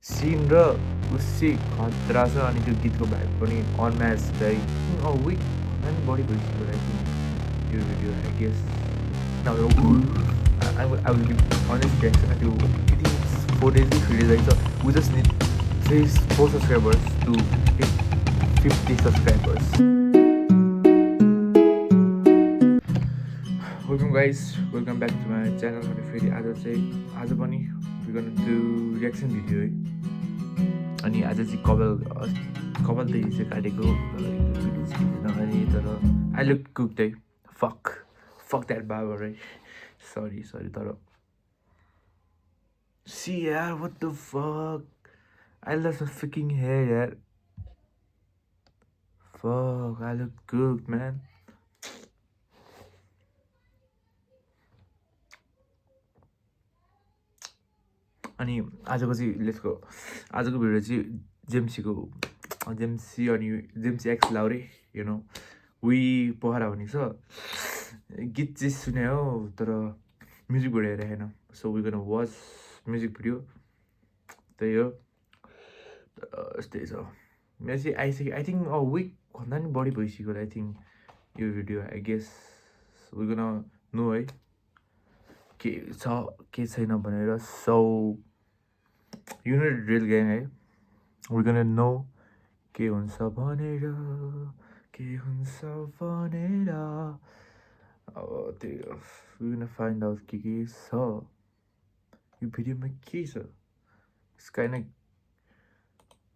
Scene र उसी खतरा छ अनि त्यो गीतको भाइब पनि अनम्याच लाइक विक भन्दा पनि बढी भइसक्यो लाइक यो video I guess I will give honest reaction to I think it's 4 days, 3 days like so we just need 4 subscribers to hit 50 subscribers. Welcome guys, welcome back to my channel. फेरि आज पनि we're gonna do reaction video है अनि आज चाहिँ कपाल त हिजो काटेको भिडियो चाहिँ अनि तर I look cooked है fuck that barber right. Sorry तर see यार what the fuck I lost my freaking hair यार fuck I look cooked man. अनि आजको चाहिँ आजको भिडियो चाहिँ जेम्सी अनि जेम्सी x Laure you know we Pokhara भन्ने छ गीत चाहिँ सुने हो तर म्युजिक भिडियो हेरेन so we gonna watch music video त्यही हो यस्तै छ मेरो चाहिँ आइसक्यो आई थिङ्क विक भन्दा पनि बढी भइसक्यो आई थिङ्क यो video I guess we gonna know है के छ के छैन भनेर सो युनिट ड्रिल ग्याङ है वी गोना नो के हुन्छ भनेर अब त्यो वी गोना फाइन्ड आउट के छ यो भिडियोमा के छ स्काइना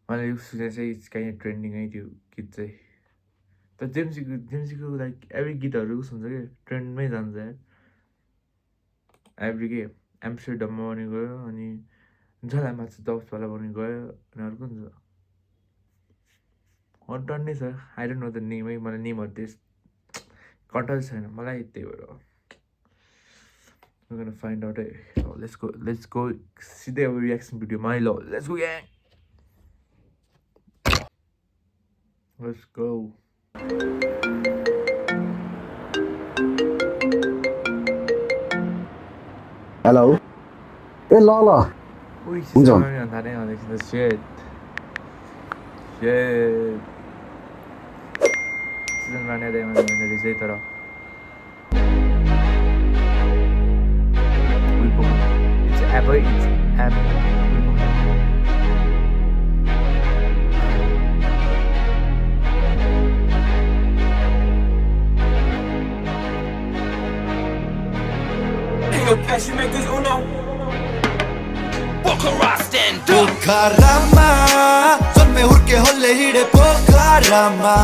मलाई यो सुने चाहिँ स्काइना ट्रेन्डिङ है त्यो गीत चाहिँ तर जेम्सीको लाइक एभ्री गीतहरू सुन्छ कि ट्रेन्डमै जान्छ यार एभ्री के एम्स्टरडममा पनि गयो अनि झलामा चाहिँ दसवाला पनि गयो अनि अर्को हुन्छ डन्नै छ I don't know the name है मलाई नेमहरू त्यस कन्ट्रोल छैन मलाई त्यही भएर we're gonna find out let's go सिधै अब रियाक्सन भिडियोमा है ल let's go gang let's go hello ए ल हुन्छ थाहा नै shit सिजन माने दाइ मैले रिजै तर it's app Passion makers uno पोखरामा जन्मे हुर्के होले हिडे पोखरामा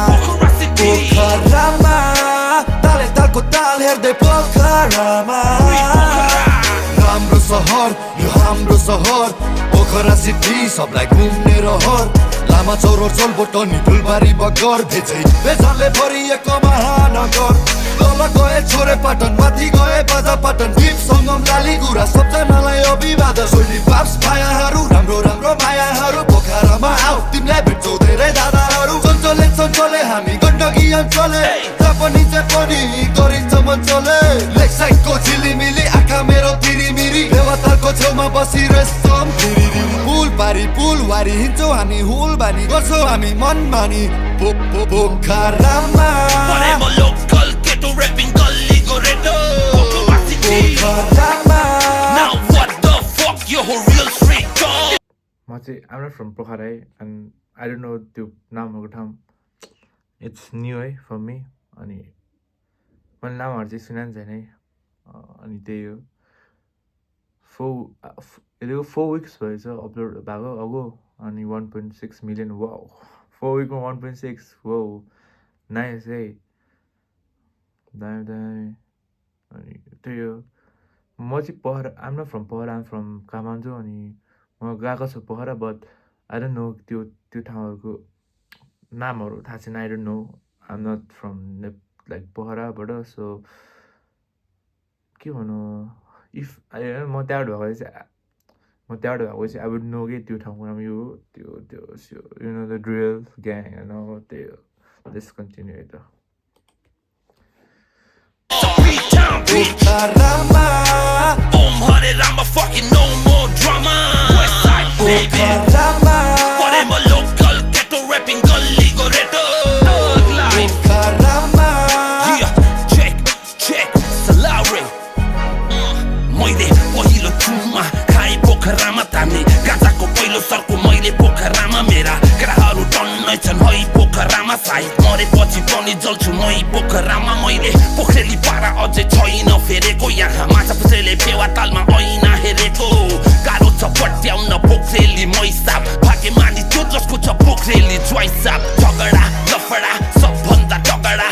ताले तालको ताल हेर्दै पोखरामा राम्रो सहर यो हाम्रो सहर पोखरा सिटी सबलाई घुम्ने रहर लामा चौर चोलबोटनी फुलबारी बगर बेजरले भरिएको महानगर तल गए छोरे पाटन माथि गए बाजा पाटन दीप सङ्गम लाली गुरा सबजनालाई अभिवादन सोली बाप्स मायाहरू राम्रो मायाहरू पोखरामा आऊ तिमीलाई भेट्छौ धेरै दादाहरू चञ्चले हामी गण्डकी अञ्चले पनि गरिन्छ मञ्चले लेक साइडको झिलिमिली आँखा मेरो तिरिमिरी देवताको छेउमा बसी रेस्तम पुल वारी हिँड्छौ हामी हुल बानी गर्छौ हामी मन मानी पोखरामा म चाहिँ आम नट फ्रम पोखरा है एन्ड आई डोन्ट नो त्यो नामहरूको ठाउँ इट्स न्यू है फर मी अनि मैले नामहरू चाहिँ सुनेको छैन है अनि त्यही हो 4 विक्स भएछ अपलोड भएको अगो अनि 1.6 मिलियन वाउ 4 विकमा 1.6 वाउ नाइस है दामी अनि त्यही हो म चाहिँ Pokhara I'm not from Pokhara I'm from कामान्जो अनि म गएको छु Pokhara but I don't know त्यो ठाउँहरूको नामहरू थाहा छैन I don't know I'm not from like पोखराबाट सो के भनौँ इफ म त्यहाँबाट भएको चाहिँ आई वुड नो कि त्यो ठाउँको नाम यो त्यो you know the drill gang होइन त्यही हो लेट्स कन्टिन्यू है त पोखरामा पछि पनि जल्छु मै पोखरामा मैले पोखरेली पारा अझै छैन फेरेको यहाँ माछा पुछ्रेले फेवा तालमा ऐना हेरेको गाह्रो छ पट्याउन पोखरेली मैसाब भाग्य मानि त्यो जसको छ पोखरेली ज्वाइसाब झगडा लफडा सबभन्दा तगडा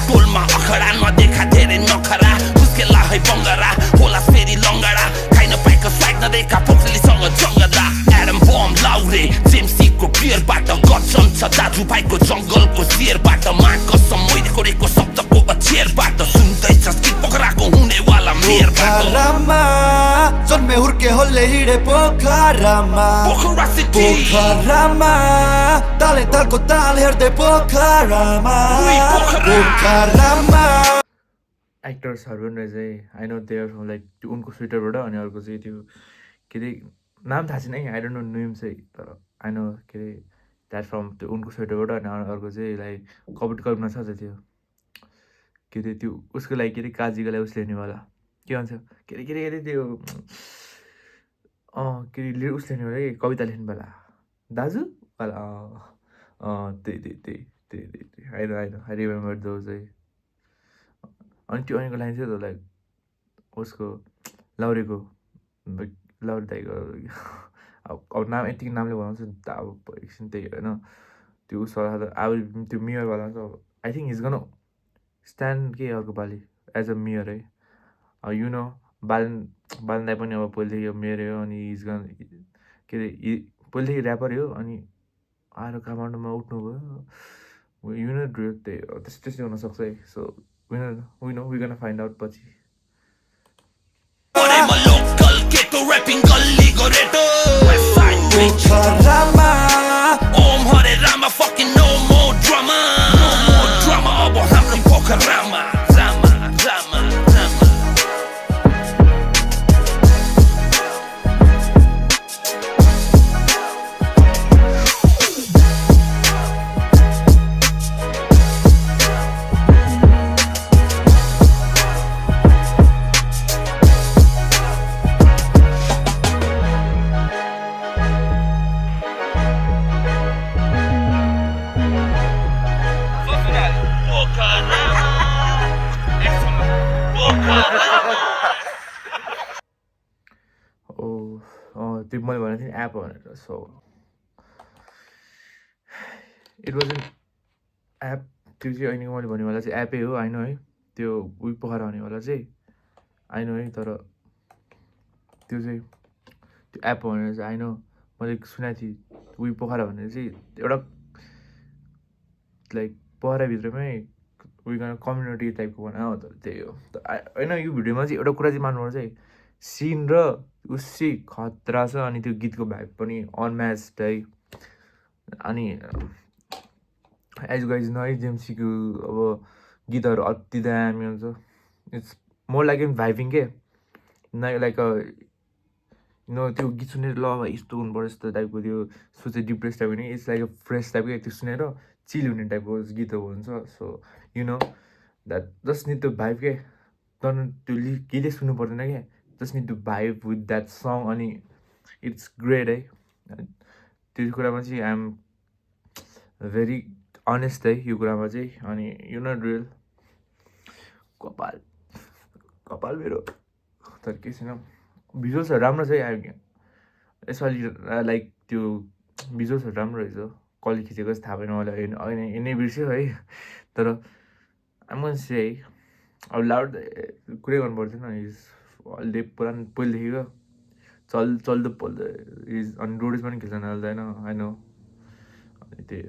टोलमा अखडा नदेखा धेरै नखरा मुस्केला है बङ्गरा होला फेरि लङ्गडा खाइन पाएको स्वाग नदेखा पोखरेलीसँग जङ्गला एडम बम लाउरे जेम्सीको बियरबाट गजन छ दाजुभाइको जङ्गलको शेरबाट मान कसम मैले कोरेको शब्दको अक्षरबाट सुन्दैछस् कि पोखराको हुनेवाला मेरबाट पोखरामा जन्मे हुर्के होले हिँडे पोखरामा पोखरा सिटी पोखरामा ताले तालको ताल हेर्दै पोखरामा पोखरामा एक्टर्सहरू पनि रहेछ है I know they are from like त्यो उनको स्वेटरबाट अनि अर्को चाहिँ त्यो के अरे नाम थाहा छैन है आई डोन्ट नो नेम चाहिँ तर आई नो के अरे द्याट फ्रम त्यो उनको स्वेटरबाट अनि अर्को चाहिँ लाइक कल्पना छ त त्यो के अरे त्यो उसको लागि के अरे काजीको लागि उसले हेर्नेवाला के भन्छ के अरे त्यो के अरे उसले हेर्नेवाला कि कविता लेख्नेवाला दाजु वाला त्यही आई रिमेम्बर दोज है अनि त्यो अनिको लाइन चाहिँ लाइक उसको लाउरेको लाउरे दाइको अब नाम यतिको नामले बनाउँछ नि त अब एकछिन त्यही होइन त्यो उसवाला अब त्यो मेयरवाला चाहिँ I think is gun stand के अर्को पालि एज अ मेयर है यु नो बालन दाई पनि अब पहिलेदेखि मेयर हो अनि इज गन के अरे पहिलेदेखि ऱ्यापर हो अनि आएर काठमाडौँमा उठ्नुभयो यु नो त्यही त्यस्तै हुनसक्छ है so we know we're gonna find out पछि I'm a local ghetto rapping gully goreto West side bitch पोखरामा Om Hare Rama fucking no more drama No more drama अब हाम्रो पोखरामा Rama Rama Rama त्यो मैले भनेको थिएँ एप भनेर so it was an app त्यो चाहिँ अहिले मैले भन्नेवाला चाहिँ एपै हो होइन है त्यो उयो पोखरा हुनेवाला चाहिँ आइनो है तर त्यो चाहिँ त्यो एप भनेर चाहिँ आइनो मैले सुनेको थिएँ उयो पोखरा भनेर चाहिँ एउटा लाइक पोखराभित्रमै उयो गर्न कम्युनिटी टाइपको बनायो तर त्यही हो होइन यो भिडियोमा चाहिँ एउटा कुरा चाहिँ मान्नुपर्छ है सिन र उसी खतरा छ अनि त्यो गीतको भाइब पनि अनम्याच्ड है अनि एज गाइज नो है जेम्सीको अब गीतहरू अति दामी हुन्छ it's more like an vibing के लाइक नो त्यो गीत सुनेर ल अब यस्तो हुनुपर्छ यस्तो टाइपको त्यो सोचे डिप्रेस टाइपको नि इट्स लाइक अ फ्रेस टाइपको त्यो सुनेर चिल हुने टाइपको गीतहरू हुन्छ so you know that just need the vibe के तर त्यो गीतै सुन्नु पर्दैन क्या just need to vibe with that song अनि इट्स ग्रेट है त्यो कुरामा चाहिँ आइएम भेरी अनेस्ट है यो कुरामा चाहिँ अनि यु नो रियल कपाल मेरो तर के छैन भिजुअल्सहरू राम्रो छ है यसपालि लाइक त्यो भिजुअल्सहरू राम्रो रहेछ कसले खिचेको चाहिँ थाहा भएन मलाई यिनै बिर्स्यो है तर आइम से है अब लाउड कुरै गर्नु पर्दैन इज अलले पुरानो पहिलेदेखिको चल्दो पल्दो इज अनि रोडिस पनि खेल्छ होइन होइन अनि त्यही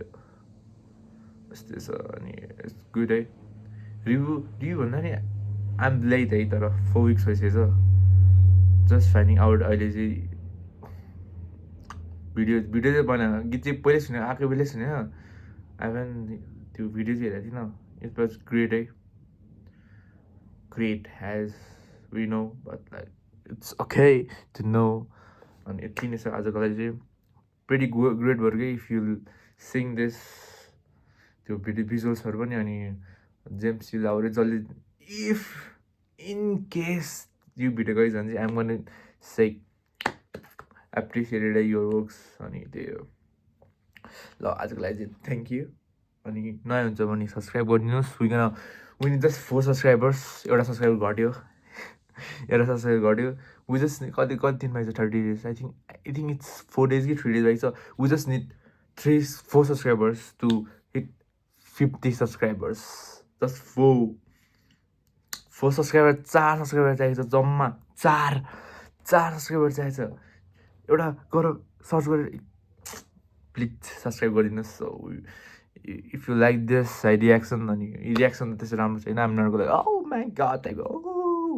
यस्तै छ अनि गुड है रिभ्यू भन्दा नि आइम लेट है तर 4 विक्स भइसकेछ जस्ट फाइन्डिङ आउट अहिले चाहिँ भिडियो चाहिँ बनायो गीत चाहिँ पहिल्यै सुने आएको बेलै सुने आइभन त्यो भिडियो चाहिँ हेरेको थिइनँ इट वाज ग्रेट है great has we know but like it's okay to know अनि यति नै छ आजको लागि चाहिँ प्रेटी ग्रेट भयो कि इफ यु सिङ दिस त्यो भिडियो भिजुअल्सहरू पनि अनि जेम्स लाउरे जसले इफ इन केस यो भिडियो गइस भने चाहिँ I'm gonna say appreciated your works अनि त्यही हो ल आजको लागि चाहिँ थ्याङ्क यू अनि नयाँ हुन्छ भने सब्सक्राइब गरिदिनुहोस् we need just 4 subscribers एउटा सब्सक्राइबर घट्यो एउटा सब्सक्राइबर घट्यो we just कति दिनमा छ 30 days I think it's 4 days कि 3 days भएको छ we just need 4 subscribers to hit 50 subscribers just 4 subscriber 4 subscriber चाहिएको छ जम्मा 4 subscriber चाहिएको छ एउटा गर सर्च गरेर प्लिज सब्सक्राइब गरिदिनुहोस् so if you like this reaction अनि रियाक्सन त त्यस्तो राम्रो छैन I'm not like oh my god like oh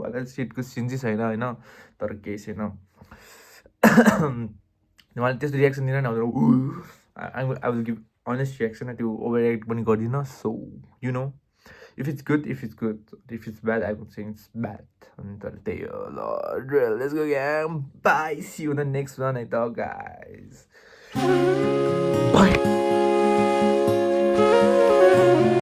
वाला सिटको सिन चाहिँ छैन होइन तर केही छैन उहाँले त्यस्तो रियाक्सन दिन न I will give honest reaction त्यो ओभर पनि गर्दिनँ so you know if it's good if it's bad I would say it's bad अनि तर त्यही हो ल let's go again bye see you in the next one I thought guys